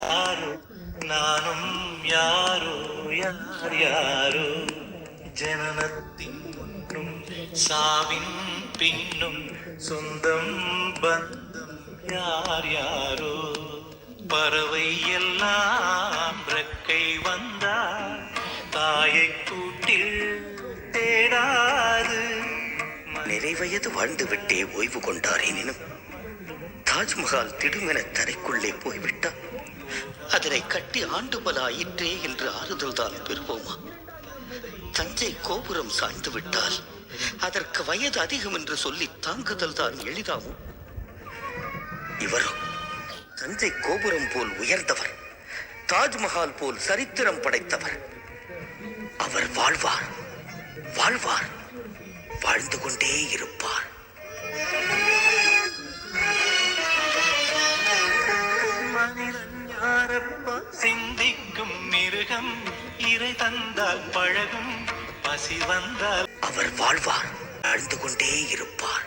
யாரோ நானும் யாரோ யார் யாரோ ஜனனத்தின் முன்னும் சாவின் பின்னும் சொந்தம் பந்தம் யார் யாரோ பறவை எல்லாம் ரெக்கை வந்தார் தாயை கூட்டில் தேடாது. நிறைவயது வாழ்ந்துவிட்டே ஓய்வு கொண்டார். எனினும் தாஜ்மஹால் திடுமென தரைக்குள்ளே போய்விட்டார். அதனை கட்டி ஆண்டு பல ஆயிற்றே என்று ஆறுதல் தான் பெறுவோமா? தஞ்சை கோபுரம் சாய்ந்து விட்டால் அதற்கு வயது அதிகம் என்று சொல்லி தாங்குதல் தான் எளிதாகும். இவரோ தஞ்சை கோபுரம் போல் உயர்ந்தவர், தாஜ்மஹால் போல் சரித்திரம் படைத்தவர். அவர் வாழ்வார், வாழ்வார், வாழ்ந்து கொண்டே இருப்பார். சிந்திக்கும் மிருகம் இறை தந்தால் பழகும், பசி வந்தால் அவர் வாழ்வார், வாழ்ந்து கொண்டே இருப்பார்.